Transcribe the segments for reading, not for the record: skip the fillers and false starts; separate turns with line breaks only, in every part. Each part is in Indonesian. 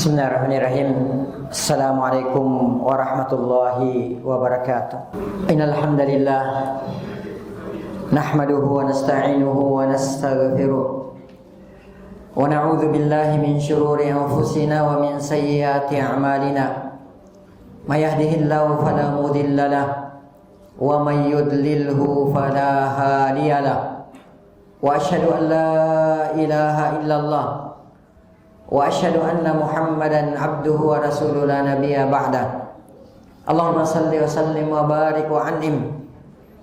Bismillahirrahmanirrahim. Assalamualaikum warahmatullahi wabarakatuh. Innal hamdalillah nahmaduhu wa nasta'inuhu wa nastaghfiruh wa na'udzu billahi min shururi anfusina wa min sayyiati a'malina. May yahdihillahu fala mudilla lahu wa may yudlilhu fala hadiya lahu. Wa asyhadu an la ilaha illallah wa asyhadu anna Muhammadan abduhu wa rasuluhu la nabiyya ba'da. Allahumma salli wa sallim wa barik wa an'im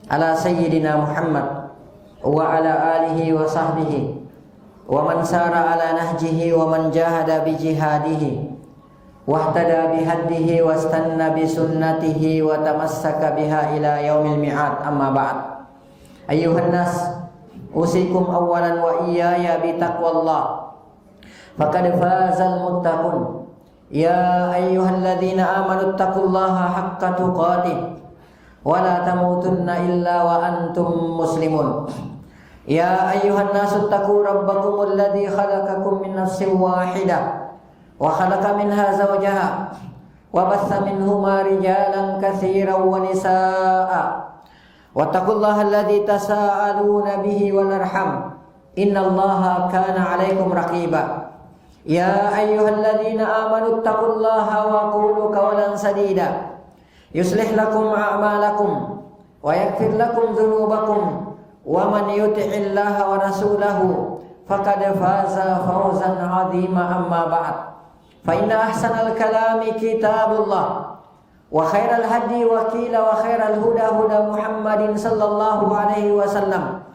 ala sayyidina Muhammad wa ala alihi wa sahbihi wa man sara ala nahjihi wa man jahada bi jihadihi wa ihtada bi hadihi wa istanna bi sunnatihi wa tamassaka biha ila yaumil mi'ad. Amma ba'd. Ayyuhan nas, usikum awwalan wa iyaya bi taqwallah. Faqad fazal muttaqun. Ya ayyuhalladzina amanu taqullaha haqqa tuqatih wa la tamutunna illa wa antum muslimun. Ya ayyuhan nasu taqu rabbakumul ladzi khalaqakum min nafsin wahidah wa khalaqa minha zawjaha wa batha minhuma rijalan katsiran wa nisaa'a. Wattaqullaha alladzi tasaaluna bihi wal arham. Innallaha kana 'alaikum raqiba. Ya ayyuhalladzina amanu taqullaha wa qulu qawlan sadida yuslih lakum a'malakum wa yaghfir lakum dhunubakum wa man yuti'illaha wa rasulahu faqad faza fawzan 'azima. Amma ba'd. Fa inna ahsanal kalami kitabullah wa khairal hadi wa qila wa khairal huda huda Muhammadin sallallahu alaihi wasallam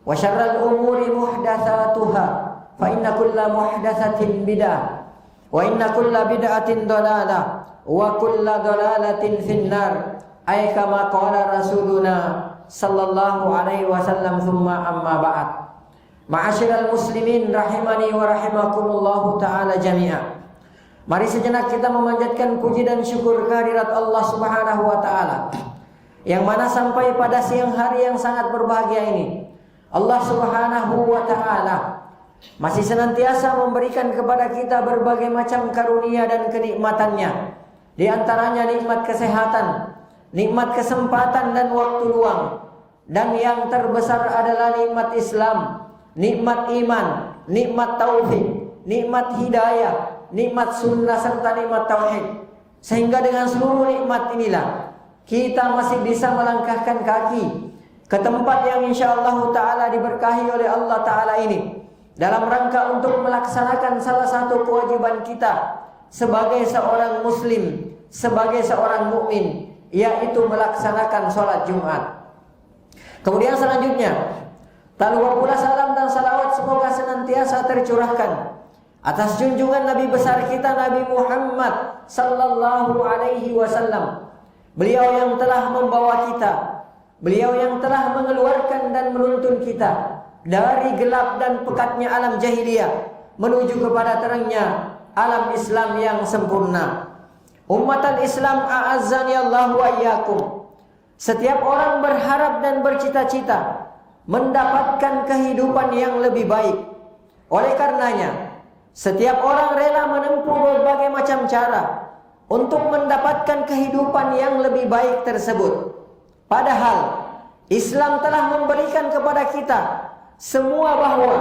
wa syarral umuri muhdatsatuha fa inna kulla muhdatsatin bid'ah wa inna kulla bid'atin dhalalah wa kulla dhalalatin finnar. Ay kama qala rasuluna sallallahu alaihi wasallam. Thumma amma ba'd. Ma'asyiral muslimin rahimani wa rahimakumullahu taala jami'a. Mari sejenak kita memanjatkan puji dan syukur kehadirat Allah Subhanahu wa taala, yang mana sampai pada siang hari yang sangat berbahagia ini Allah Subhanahu wa taala masih senantiasa memberikan kepada kita berbagai macam karunia dan kenikmatannya. Di antaranya nikmat kesehatan, nikmat kesempatan dan waktu luang, dan yang terbesar adalah nikmat Islam, nikmat iman, nikmat taufik, nikmat hidayah, nikmat sunnah serta nikmat tauhid. Sehingga dengan seluruh nikmat inilah kita masih bisa melangkahkan kaki ke tempat yang insyaallah taala diberkahi oleh Allah taala ini, dalam rangka untuk melaksanakan salah satu kewajiban kita sebagai seorang muslim, sebagai seorang mukmin, yaitu melaksanakan sholat Jumat. Kemudian selanjutnya, tak lupa pula salam dan salawat semoga senantiasa tercurahkan atas junjungan Nabi besar kita, Nabi Muhammad sallallahu alaihi wasallam. Beliau yang telah membawa kita, beliau yang telah mengeluarkan dan menuntun kita dari gelap dan pekatnya alam jahiliyah menuju kepada terangnya alam Islam yang sempurna. Ummatan Islam a'azzani Allah wa iyyakum. Setiap orang berharap dan bercita-cita mendapatkan kehidupan yang lebih baik. Oleh karenanya, setiap orang rela menempuh berbagai macam cara untuk mendapatkan kehidupan yang lebih baik tersebut. Padahal Islam telah memberikan kepada kita semua bahwa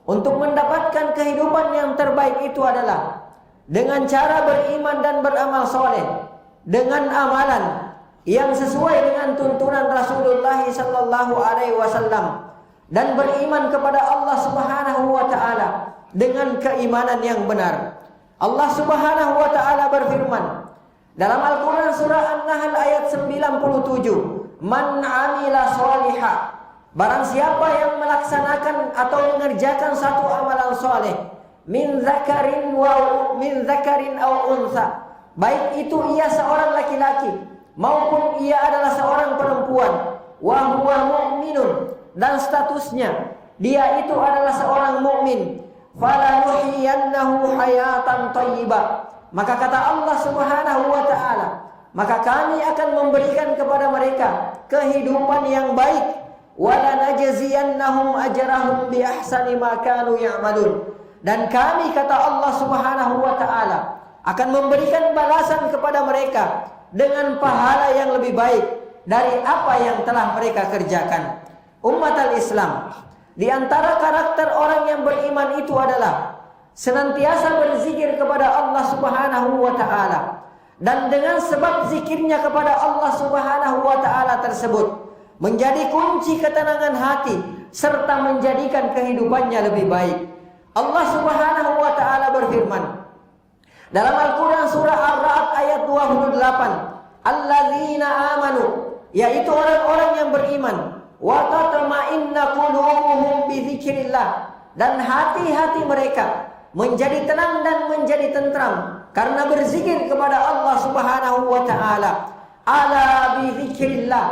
untuk mendapatkan kehidupan yang terbaik itu adalah dengan cara beriman dan beramal soleh, dengan amalan yang sesuai dengan tuntunan Rasulullah sallallahu alaihi wasallam, dan beriman kepada Allah Subhanahu wa taala dengan keimanan yang benar. Allah Subhanahu wa taala berfirman dalam Al-Qur'an surah An-Nahl ayat 97, "Man 'amila sholihan." Barang siapa yang melaksanakan atau mengerjakan satu amalan soleh, min zakarin aw unsa, baik itu ia seorang laki-laki maupun ia adalah seorang perempuan, wa huwa mu'minun, dan statusnya dia itu adalah seorang mukmin, falanuhyiyannahu hayatan thayyibah, maka kata Allah Subhanahu wa taala, maka kami akan memberikan kepada mereka kehidupan yang baik, wala najziyannahum ajrahum bi ahsani ma kanu ya'malun, Dan kami, kata Allah Subhanahu wa taala, akan memberikan balasan kepada mereka dengan pahala yang lebih baik dari apa yang telah mereka kerjakan. Umat al-Islam, di antara karakter orang yang beriman itu adalah senantiasa berzikir kepada Allah Subhanahu wa taala. Dan dengan sebab zikirnya kepada Allah Subhanahu wa taala tersebut menjadi kunci ketenangan hati serta menjadikan kehidupannya lebih baik. Allah Subhanahu wa taala berfirman dalam Al-Qur'an surah Ar-Ra'd ayat 28, alladzina amanu, yaitu orang-orang yang beriman, wa tatma'inna qulubuhum bi dzikrillah, dan hati-hati mereka menjadi tenang dan menjadi tentram karena berzikir kepada Allah Subhanahu wa taala. Ala bi dzikrillah,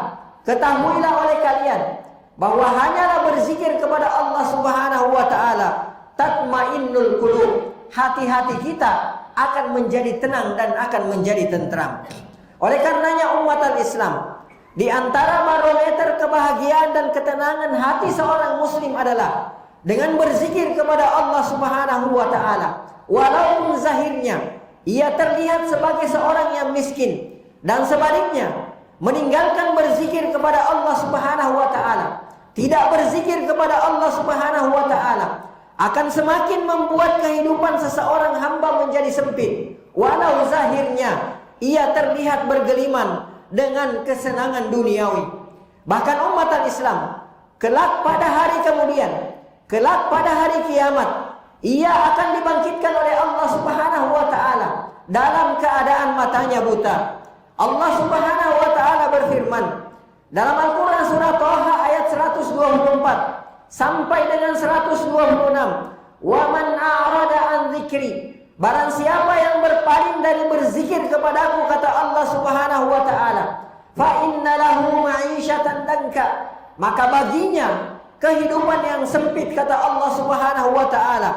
ketahuilah oleh kalian bahwa hanyalah berzikir kepada Allah Subhanahu wa taala tatmainnul qulub, hati-hati kita akan menjadi tenang dan akan menjadi tentram. Oleh karenanya umat al-Islam, di antara barometer kebahagiaan dan ketenangan hati seorang muslim adalah dengan berzikir kepada Allah Subhanahu wa taala. Walaupun zahirnya ia terlihat sebagai seorang yang miskin, dan sebaliknya meninggalkan berzikir kepada Allah Subhanahu wa taala, tidak berzikir kepada Allah Subhanahu wa taala, akan semakin membuat kehidupan seseorang hamba menjadi sempit. Walau zahirnya ia terlihat bergeliman dengan kesenangan duniawi. Bahkan umat al-Islam kelak pada hari kemudian, kelak pada hari kiamat, ia akan dibangkitkan oleh Allah Subhanahu wa taala dalam keadaan matanya buta. Allah Subhanahu wa taala berfirman dalam Al-Qur'an surah Thaha ayat 124 sampai dengan 126, "Wa man a'rada an dzikri", barang siapa yang berpaling dari berzikir kepadaku, kata Allah Subhanahu wa taala, "fa inna lahu ma'isyatan danka", maka baginya kehidupan yang sempit, kata Allah Subhanahu wa taala.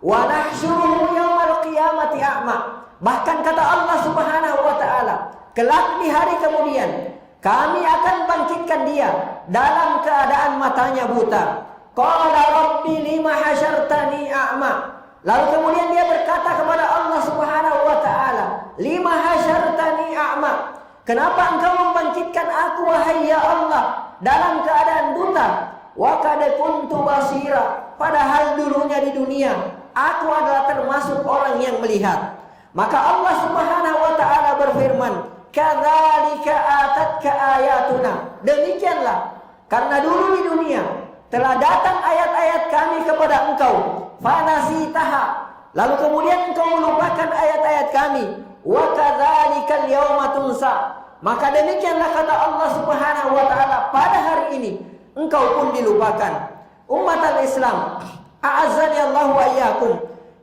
"Wa nahsyuruhu yaumal qiyamati a'ma", bahkan kata Allah Subhanahu wa taala, kelak di hari kemudian kami akan bangkitkan dia dalam keadaan matanya buta. Qala rabbi lima hasyartani a'ma, lalu kemudian dia berkata kepada Allah Subhanahu wa taala, lima hasyartani a'ma, kenapa engkau membangkitkan aku wahai ya Allah dalam keadaan buta? Wa qad kuntu basira, padahal dulunya di dunia aku adalah termasuk orang yang melihat. Maka Allah Subhanahu wa taala berfirman, kadzalika atatka ayatuna, demikianlah karena dulu di dunia telah datang ayat-ayat kami kepada engkau, fanasitaha, lalu kemudian engkau melupakan ayat-ayat kami, wa kadzalikal yauma tunsa, maka demikianlah kata Allah Subhanahu wa taala pada hari ini engkau pun dilupakan. Umat al-Islam, a'azzani Allah wa iyyakum,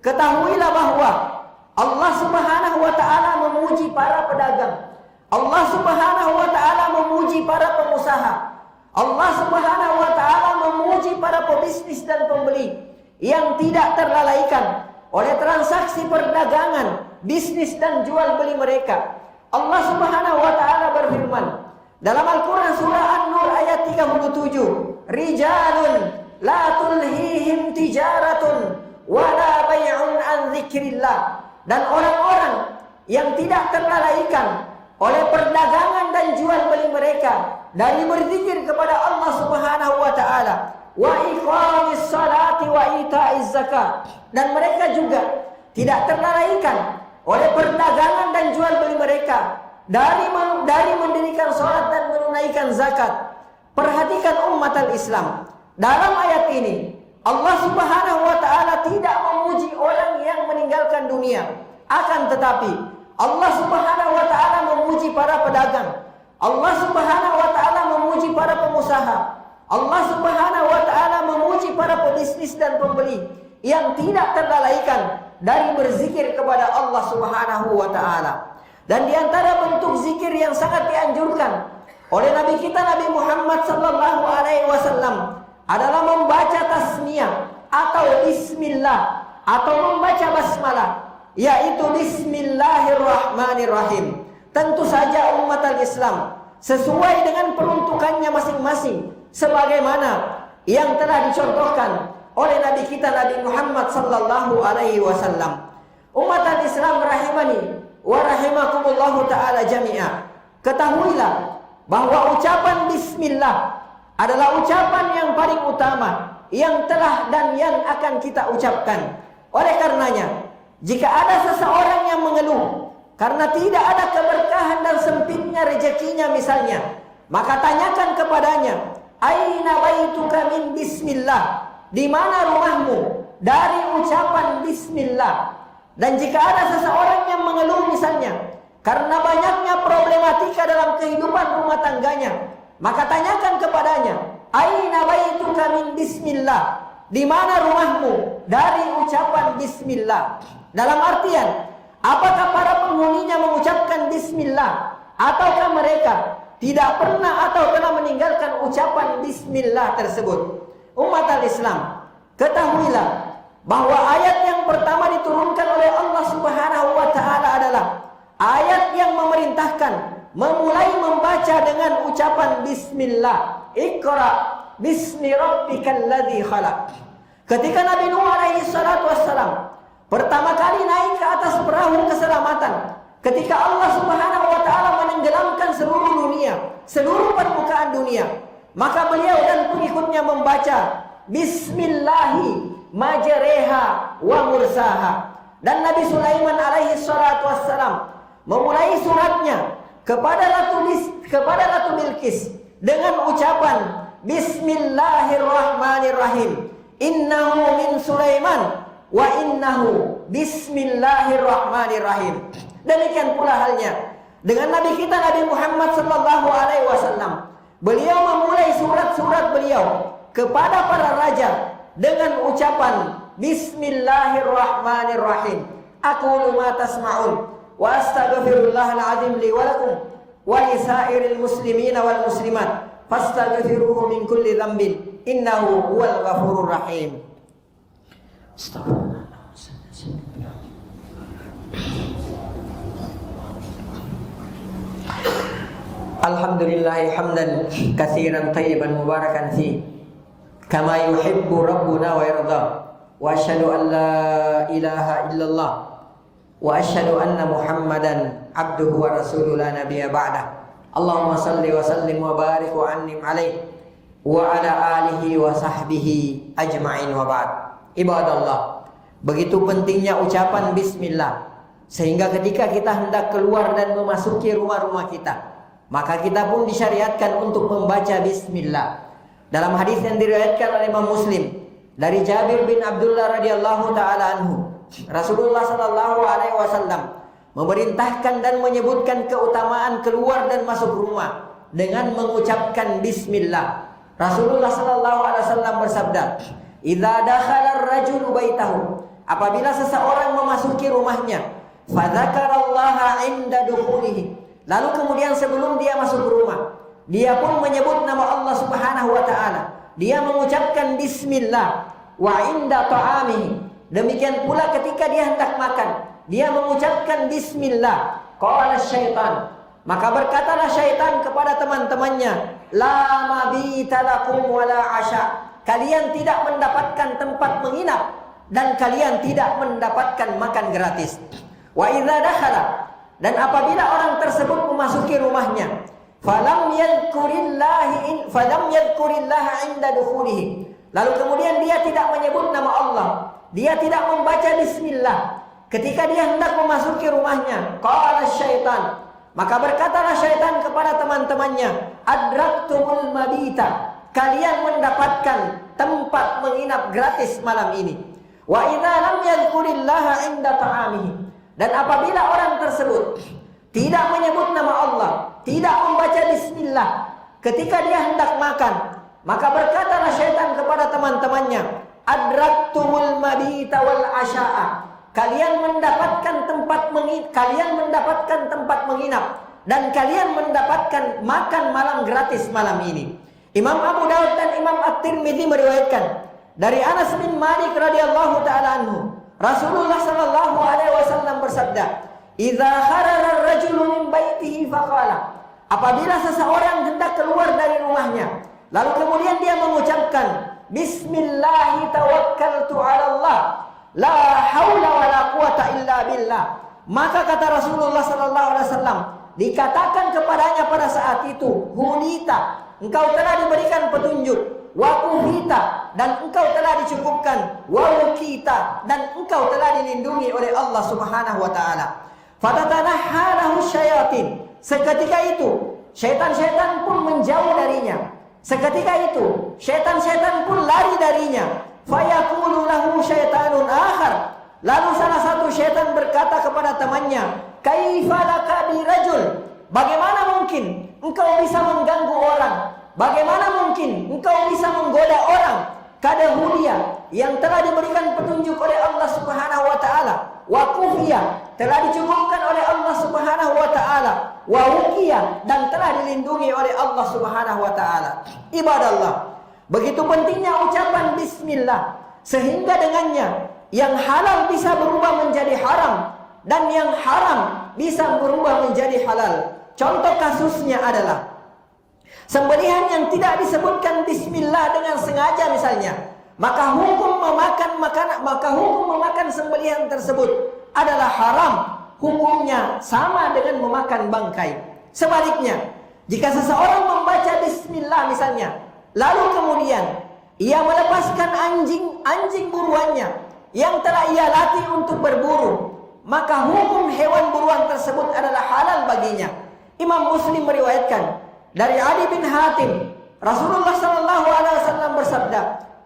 ketahuilah bahwa Allah Subhanahu wa taala memuji para pedagang, Allah Subhanahu wa taala memuji para pengusaha, Allah Subhanahu wa taala memuji para pebisnis dan pembeli yang tidak terlalaikan oleh transaksi perdagangan, bisnis dan jual beli mereka. Allah Subhanahu wa taala berfirman dalam Al-Qur'an surah An-Nur ayat 37, rijalun la tulhihim tijaratun wala bai'un an dzikrillah, dan orang-orang yang tidak terlalaikan oleh perdagangan dan jual beli mereka dari berzikir kepada Allah Subhanahu wa taala, wa iqamis salati wa ita'iz zakat, dan mereka juga tidak terlalaikan oleh perdagangan dan jual beli mereka dari mendirikan salat dan menunaikan zakat. Perhatikan umat al-Islam, dalam ayat ini Allah Subhanahu wa taala tidak memuji orang yang meninggalkan dunia, akan tetapi Allah Subhanahu wa taala memuji para pedagang, Allah Subhanahu wa taala memuji para pengusaha, Allah Subhanahu wa taala memuji para pebisnis dan pembeli yang tidak terlalaikan dari berzikir kepada Allah Subhanahu wa taala. Dan di antara bentuk zikir yang sangat dianjurkan oleh Nabi kita Nabi Muhammad sallallahu alaihi wasallam adalah membaca tasmiyah atau bismillah atau membaca basmalah, yaitu bismillahirrahmanirrahim. Tentu saja umat al-Islam sesuai dengan peruntukannya masing-masing, sebagaimana yang telah dicontohkan oleh Nabi kita Nabi Muhammad sallallahu alaihi wasallam. Umat Islam rahimani wa rahimakumullahu taala jami'a. Ketahuilah bahwa ucapan bismillah adalah ucapan yang paling utama yang telah dan yang akan kita ucapkan. Oleh karenanya, jika ada seseorang yang mengeluh karena tidak ada keberkahan dan sempitnya rezekinya misalnya, maka tanyakan kepadanya, aina baituka min bismillah? Di mana rumahmu dari ucapan bismillah? Dan jika ada seseorang yang mengeluh misalnya karena banyaknya problematika dalam kehidupan rumah tangganya, maka tanyakan kepadanya, aina baituka min bismillah? Di mana rumahmu dari ucapan bismillah? Dalam artian, apakah para penghuninya mengucapkan bismillah, ataukah mereka tidak pernah atau telah meninggalkan ucapan bismillah tersebut? Umat al-Islam, ketahuilah bahwa ayat yang pertama diturunkan oleh Allah Subhanahu wa taala adalah ayat yang memerintahkan memulai membaca dengan ucapan bismillah. Iqra bismi rabbikal ladzi khalaq. Ketika Nabi Nuh alaihi salatu wassalam pertama kali naik ke atas perahu keselamatan, ketika Allah Subhanahu wa taala menenggelamkan seluruh dunia, seluruh permukaan dunia, maka beliau dan pengikutnya membaca bismillahi majreha wa mursaha. Dan Nabi Sulaiman alaihi salatu wassalam memulai suratnya kepada Ratu Bilqis dengan ucapan bismillahirrahmanirrahim. Innahu min Sulaiman wa innahu bismillahirrahmanirrahim. Demikian pula halnya dengan Nabi kita Nabi Muhammad sallallahu alaihi wasallam. Beliau memulai surat-surat beliau kepada para raja dengan ucapan bismillahirrahmanirrahim. Aqulu ma tasma'un wa astaghfirullahal azim li wa lakum wa lisairil muslimin wal muslimat fastaghfiruhu min kulli dhanbin innahu huwal ghafurur rahim. Astagfirullah. Alhamdulillahi hamdan katsiran thayyiban mubarakan fi kama yuhibbu rabbuna wa yarda. Wa asyhadu an la ilaha illallah wa asyhadu anna Muhammadan abduhu wa rasuluhu la nabiyya ba'dah. Allahumma salli wa sallim wa barik wa an'im alaihi wa ala alihi wa sahbihi ajma'in wa ba'd. Ibadallah, begitu pentingnya ucapan bismillah, sehingga ketika kita hendak keluar dan memasuki rumah-rumah kita, maka kita pun disyariatkan untuk membaca bismillah. Dalam hadis yang diriwayatkan oleh Imam Muslim dari Jabir bin Abdullah radhiyallahu taala anhu, Rasulullah sallallahu alaihi wasallam memerintahkan dan menyebutkan keutamaan keluar dan masuk rumah dengan mengucapkan bismillah. Rasulullah sallallahu alaihi wasallam bersabda, "Idza dakhala ar-rajulu baitahu," apabila seseorang memasuki rumahnya, fa dzakarallaha 'inda dukhulihi, lalu kemudian sebelum dia masuk rumah, dia pun menyebut nama Allah Subhanahu wa taala. Dia mengucapkan bismillah wa 'inda ta'amihi. Demikian pula ketika dia hendak makan, dia mengucapkan bismillah. Qala syaitan, maka berkatalah syaitan kepada teman-temannya, la mabita lakum wala asya. Kalian tidak mendapatkan tempat menginap dan kalian tidak mendapatkan makan gratis. Wa idza dakhala, dan apabila orang tersebut memasuki rumahnya, falam yadhkurillaha 'inda dukhulihi, lalu kemudian dia tidak menyebut nama Allah, dia tidak membaca bismillah ketika dia hendak memasuki rumahnya. Qala syaitan, maka berkatalah syaitan kepada teman-temannya, adraktumul mabita, kalian mendapatkan tempat menginap gratis malam ini. Wa idza lam yadhkurillaha 'inda ta'amihi, dan apabila orang tersebut tidak menyebut nama Allah, tidak membaca bismillah ketika dia hendak makan, maka berkatalah syaitan kepada teman-temannya, adraktumul mabita wal asya'a, kalian mendapatkan tempat menginap dan kalian mendapatkan makan malam gratis malam ini. Imam Abu Daud dan Imam At-Tirmidzi meriwayatkan dari Anas bin Malik radhiyallahu taala anhu, Rasulullah sallallahu alaihi wasallam bersabda, "Idza kharaja ar-rajulu min baitihi faqala," apabila seseorang hendak keluar dari rumahnya, lalu kemudian dia mengucapkan Bismillahi tawakkaltu 'ala Allah, la haula wala quwata illa billah. Maka kata Rasulullah sallallahu alaihi wasallam, dikatakan kepadanya pada saat itu, hudita, engkau telah diberikan petunjuk, wa kuhita, dan engkau telah dicukupkan, wa wukita, dan engkau telah dilindungi oleh Allah Subhanahu wa taala. Fatatanahalahu syayatin. Seketika itu syaitan-syaitan pun menjauh darinya. Seketika itu syaitan-syaitan pun lari darinya. Fayaqulu lahu syaitanun akhar. Lalu salah satu syaitan berkata kepada temannya, kaifa laka birajul? Bagaimana mungkin engkau bisa mengganggu orang? Bagaimana mungkin engkau bisa menggoda orang? Kada hudia, yang telah diberikan petunjuk oleh Allah Subhanahu wa taala, wa kufiya, telah dicukupkan oleh Allah Subhanahu wa taala, wa wuqiya, dan telah dilindungi oleh Allah Subhanahu wa taala. Ibadallah, begitu pentingnya ucapan bismillah, sehingga dengannya yang halal bisa berubah menjadi haram, dan yang haram bisa berubah menjadi halal. Contoh kasusnya adalah sembelihan yang tidak disebutkan bismillah dengan sengaja misalnya, maka hukum memakan sembelihan tersebut adalah haram. Hukumnya sama dengan memakan bangkai. Sebaliknya, jika seseorang membaca bismillah misalnya, lalu kemudian ia melepaskan anjing buruannya yang telah ia latih untuk berburu, maka hukum hewan buruan tersebut adalah halal baginya. Imam Muslim meriwayatkan dari Ali bin Hatim, Rasulullah sallallahu alaihi wasallam bersabda,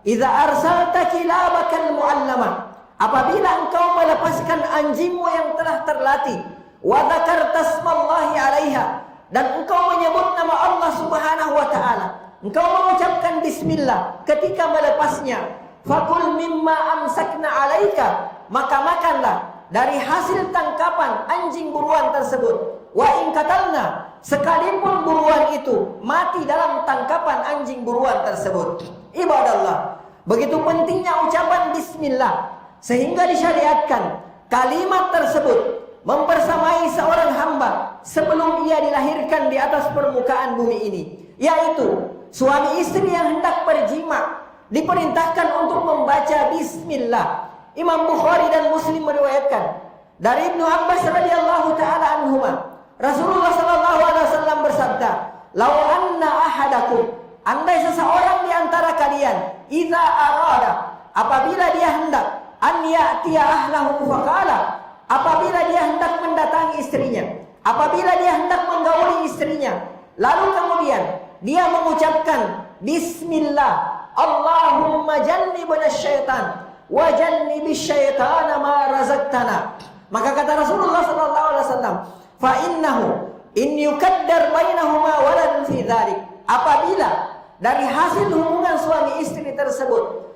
"Idza arsalta kilabakal mu'allama," apabila engkau melepaskan anjingmu yang telah terlatih, wa dzakarta smallahi 'alaiha, dan engkau menyebut nama Allah Subhanahu wa taala, engkau mengucapkan bismillah ketika melepasnya, fakul mimma amsakna 'alaika, maka makanlah dari hasil tangkapan anjing buruan tersebut. Wa in qatalna, sekalipun buruan itu mati dalam tangkapan anjing buruan tersebut. Ibadallah, begitu pentingnya ucapan bismillah, sehingga disyariatkan kalimat tersebut mempersamai seorang hamba sebelum ia dilahirkan di atas permukaan bumi ini, yaitu suami istri yang hendak berjima diperintahkan untuk membaca bismillah. Imam Bukhari dan Muslim meriwayatkan dari Ibnu Abbas radhiyallahu taala anhuma, Rasulullah sallallahu alaihi wasallam bersabda, "Lau anna ahadakum," andai seseorang di antara kalian, idza arada, apabila dia hendak, an ya'tiya ahlahu faqala, apabila dia hendak mendatangi istrinya, apabila dia hendak menggauli istrinya, lalu kemudian dia mengucapkan bismillah, Allahumma jannibna syaitan wa jannibis syaitana ma razaqtana, maka kata Rasulullah sallallahu alaihi wasallam, fa innahu in yukaddar bainahuma waladun fi dzalik, apabila dari hasil hubungan suami istri tersebut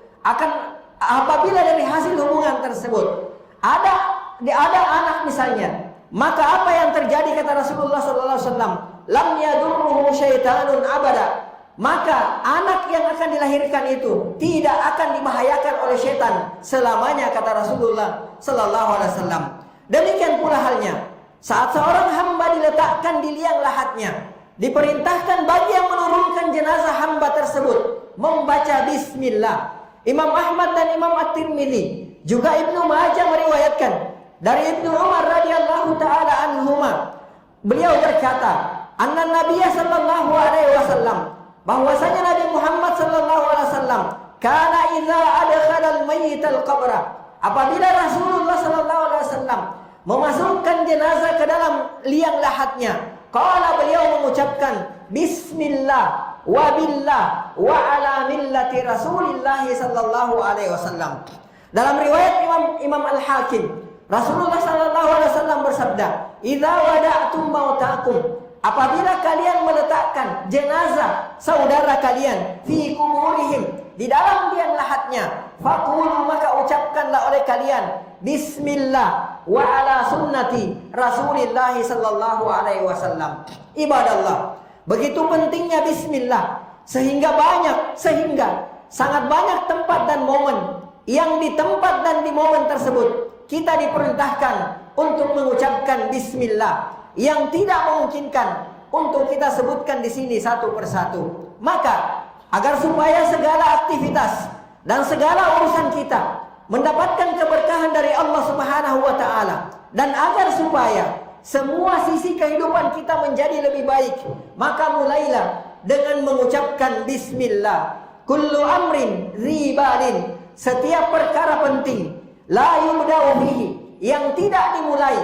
apabila dari hasil hubungan tersebut ada anak misalnya, maka apa yang terjadi kata Rasulullah sallallahu alaihi wasallam, lam yadurruhu syaitanun abada, maka anak yang akan dilahirkan itu tidak akan dibahayakan oleh setan selamanya kata Rasulullah sallallahu alaihi wasallam. Demikian pula halnya saat seorang hamba diletakkan di liang lahatnya, diperintahkan bagi yang menurunkan jenazah hamba tersebut membaca bismillah. Imam Ahmad dan Imam At-Tirmidzi juga Ibnu Majah meriwayatkan dari Ibnu Umar radhiyallahu taala anhuma, beliau berkata, anna Nabiyya sallallahu alaihi wasallam, bahwasanya Nabi Muhammad sallallahu alaihi wasallam, kana idza adkhala al-mayyit al-qabra, apabila Rasulullah sallallahu alaihi wasallam memasukkan jenazah ke dalam liang lahatnya, qala, beliau mengucapkan bismillah wa billah wa ala millati Rasulillah sallallahu alaihi wasallam. Dalam riwayat Imam Al-Hakim, Rasulullah sallallahu alaihi wasallam bersabda, "Idza wada'tum mautakum," apabila kalian meletakkan jenazah saudara kalian, fi kuburihim, di dalam liang lahatnya, faqulu, maka ucapkanlah oleh kalian bismillah wa ala sunnati Rasulillah sallallahu alaihi wasallam. Ibadallah, begitu pentingnya bismillah, sehingga sangat banyak tempat dan momen yang di tempat dan di momen tersebut kita diperintahkan untuk mengucapkan bismillah, yang tidak memungkinkan untuk kita sebutkan di sini satu persatu. Maka agar supaya segala aktivitas dan segala urusan kita mendapatkan keberkahan dari Allah Subhanahu wa taala, dan agar supaya semua sisi kehidupan kita menjadi lebih baik, maka mulailah dengan mengucapkan bismillah. Kullu amrin ribalin, setiap perkara penting, la yubda'u bihi, yang tidak dimulai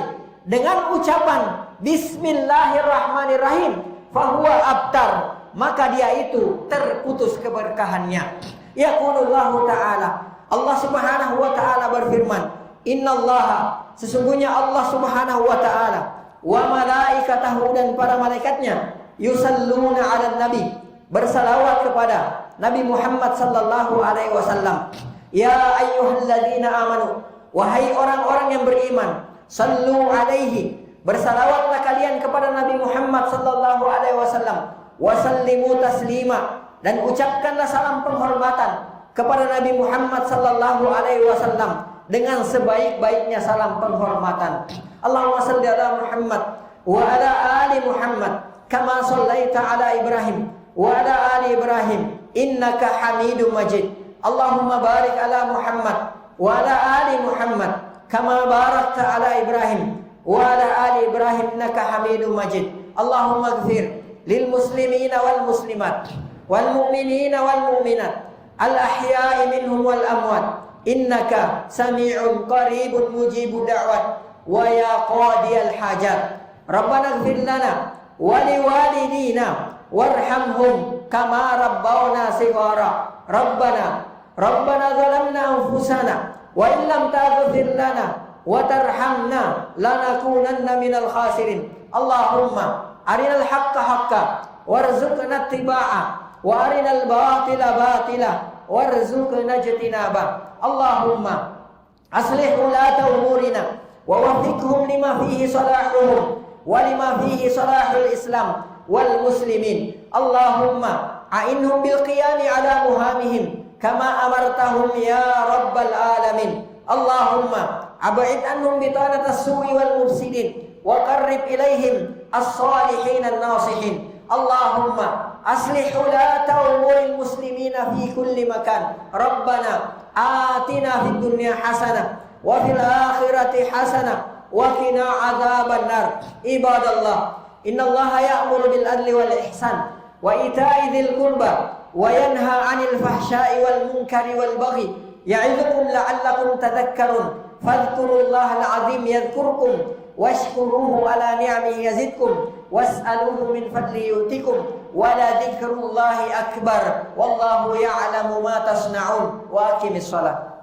dengan ucapan bismillahirrahmanirrahim, fahuwa abtar, maka dia itu terputus keberkahannya. Yaqulullahu ta'ala, Allah Subhanahu wa taala berfirman, innallaha, sesungguhnya Allah Subhanahu wa taala, wa malaikatahu, dan para malaikatnya, yusalluna 'alan nabi, bersalawat kepada Nabi Muhammad sallallahu alaihi wasallam. Ya ayyuhalladzina amanu, wahai orang-orang yang beriman, sallu alaihi, bersalawatlah kalian kepada Nabi Muhammad sallallahu alaihi wasallam, wa sallimu taslima, dan ucapkanlah salam penghormatan kepada Nabi Muhammad sallallahu alaihi wasallam dengan sebaik-baiknya salam penghormatan. Allahumma salli ala Muhammad wa ala ali Muhammad kama shallaita ala Ibrahim wa ala ali Ibrahim innaka Hamidum Majid. Allahumma barik ala Muhammad wa ala ali Muhammad kama barakta ala Ibrahim wa ala ali Ibrahim innaka Hamidum Majid. Allahumma ighfir lil muslimina wal muslimat wal mu'minina wal mu'minat al-ahya'i minhum wal amwat innaka sami'un qaribun mujibud da'wat wa ya qadiyal hajat. Rabbana ighfir lana wa liwalidina warhamhum kama rabbawna shighara. Rabbana zalamna anfusana wa illam taghfir lana wa tarhamna lanakunanna minal khasirin. Allahumma arinal haqqa haqqa warzuqna ittiba'a wa arinal batila batila warzuqna ijtinaba. Allahumma aslih ulata umurina wa waffiqhum lima fihi salahuhum wa lima fihi salahul Islam wal muslimin. Allahumma a'inhum bil qiyami ala muhamihim kama amartahum ya rabbal alamin. Allahumma ab'id anhum bitanatas su'i wal mufsidin wa qarrib ilaihim as-salihin an-nasihin. Allahumma aslih ulata umuril muslimina fi kulli makan. Rabbana atina fid dunya hasanah wa fil akhirati hasanah wa qina adzaban nar. Ibadallah, innallaha ya'muru bil adli wal ihsan wa ita'i dzil qurba wa yanha 'anil fahsya'i wal munkari wal baghi ya'idzukum la'allakum tadhakkarun. Fadhkurullahal 'azim yadhkurkum washkuruhu ala ni'amihi yazidkum was'aluhu min fadli yutikum wa la dzikrullahi akbar wallahu ya'lamu ma tasna'un. Wa aqimis shalah.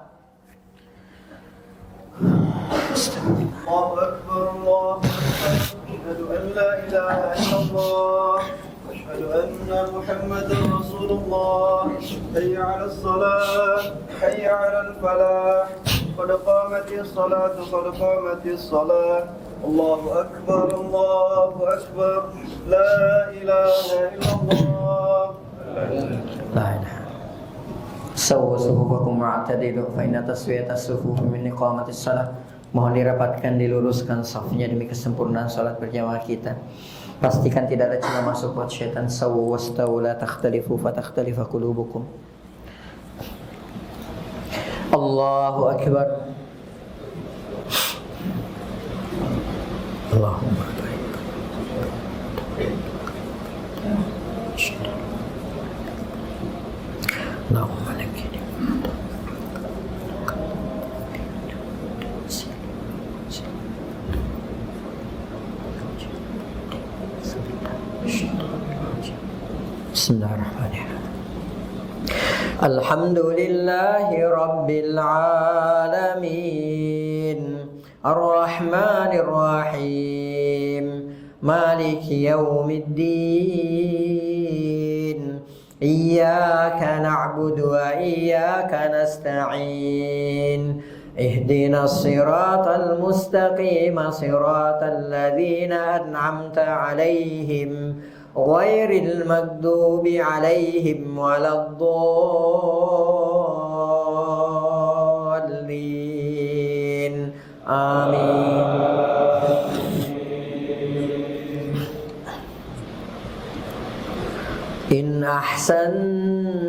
Allahu akbar, Allahu akbar. Asyhadu an la ilaha illallah wa asyhadu anna Muhammadar Rasulullah. Hayya 'alas salah, hayya 'alal falah. Qad qamatis salatu, qad qamatis salah. Allahu akbar, Allahu akbar. La ilaha illallah.
La ilaha. Sawwa sufufakum wa'tadilu fa inna taswiyatas sufufi min iqamatis shalah. Mohon dirapatkan, diluruskan safnya demi kesempurnaan salat berjamaah kita. Pastikan tidak ada celah masuk buat syaitan. Sawwa wastawu la takhtalifu fa takhtalifa qulubukum. Allahu akbar. Allahumma barik. Allahumma lakini. Bismillahirrahmanirrahim. Alhamdulillahi rabbil alamin. Ar-Rahmanir Rahim. Maliki yaumiddin. Iyyaka na'budu wa iyyaka nasta'in. Ihdinas siratal mustaqim, siratal ladzina an'amta 'alaihim ghairil maghdubi 'alaihim waladdallin. Amin. In ahsantum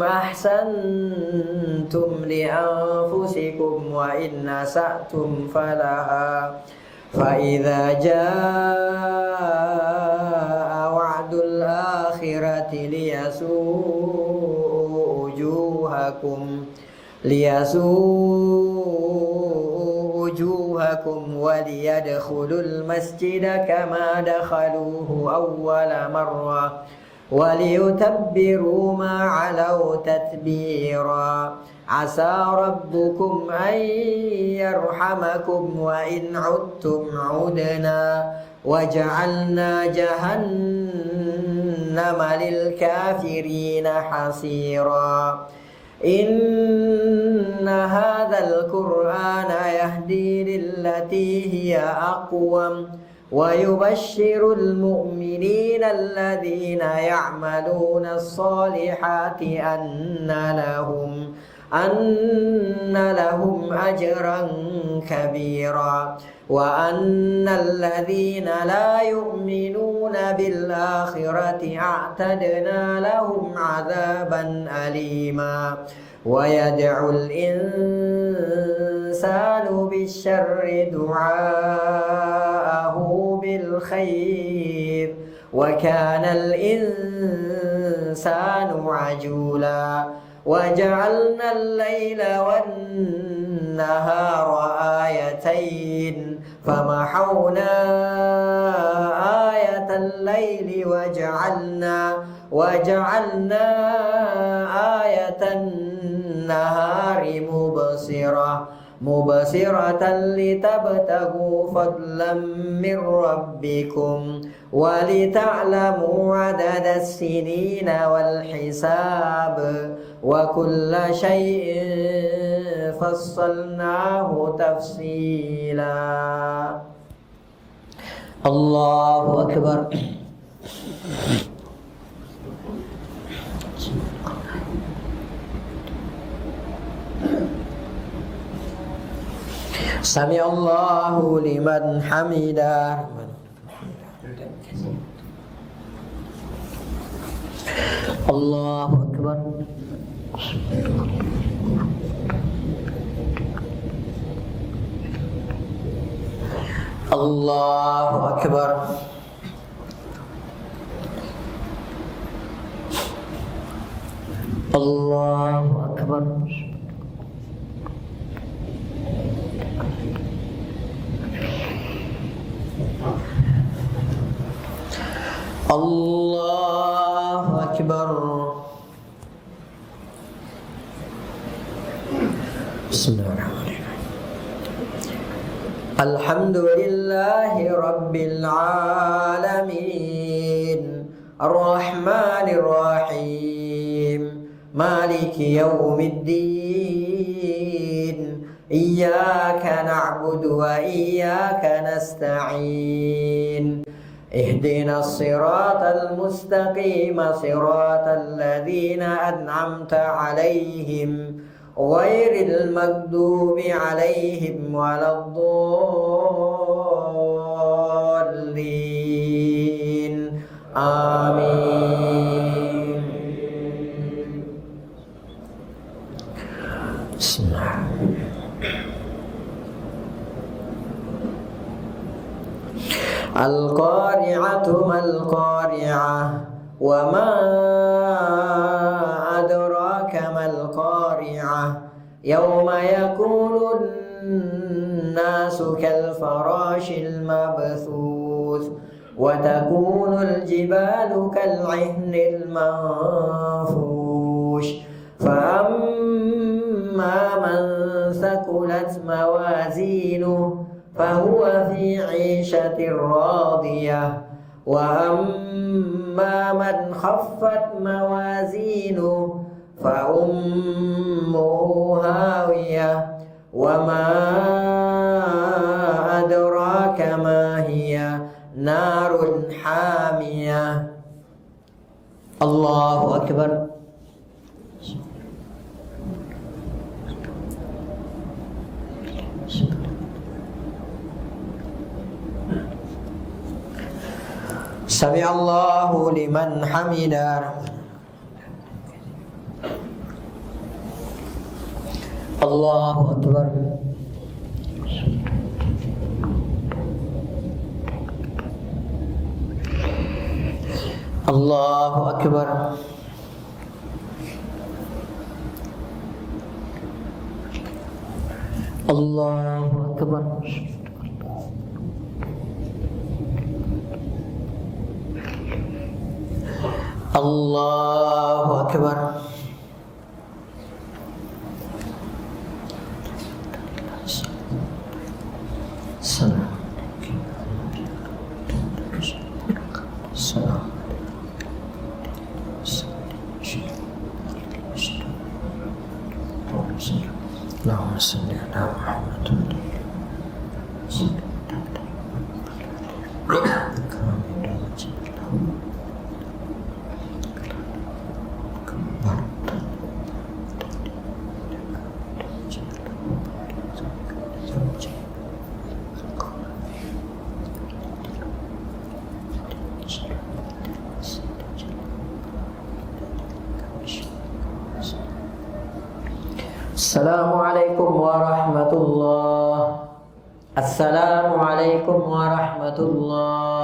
أحسنتم لأنفسكم وإن أسأتم فلها فإذا جاء وعد الآخرة ليسوءوا وجوهكم وليدخلوا المسجد كما دخلوه أول مرة وليتبروا ما علوا تتبيرا عسى ربكم أن يرحمكم وإن عدتم عدنا وجعلنا جهنم للكافرين حصيرا إن هذا القرآن يهدي للتي هي أقوم ويبشر المؤمنين الذين يعملون الصالحات أن لهم أجرا كبيرا وأن الذين لا يؤمنون بالآخرة أعتدنا لهم عذابا أليما ويدعو الإنسان بالشر دعاءه بالخير وكان الإنسان عجولا وجعلنا الليل والنهار آيتين فمحونا آية الليل وجعلنا آية النهار مبصرة لتبتغوا فضلا من ربكم ولتعلموا عدد السنين والحساب وكل شيء فصلناه تفصيلا. الله أكبر. سمع الله لمن حمده. الله أكبر. الله أكبر. الله أكبر. الله أكبر. بسم الله الرحمن الرحيم. الحمد لله رب العالمين الرحمن الرحيم مالك يوم الدين إياك نعبد وإياك نستعين اهدنا الصراط المستقيم صراط الذين أنعمت عليهم غير المغضوب عليهم ولا الضالين آمين. بسم الله. القارعة ما القارعة وما أدراك ما القارعة يوم يكون الناس كالفراش المبثوث وتكون الجبال كالعهن المنفوش فأما من ثقلت موازينه فهو في عيشة راضية وأما من خفت موازينه فأمه هاوية وما أدراك ما هي نار حامية. الله أكبر. سمع الله لمن حمده. Allahu Akbar. Allahu Akbar. Allahu Akbar. Allahu Akbar. Salam. Salam. Allahumma salli ala Muhammad. Assalamualaikum warahmatullahi. Assalamualaikum warahmatullahi.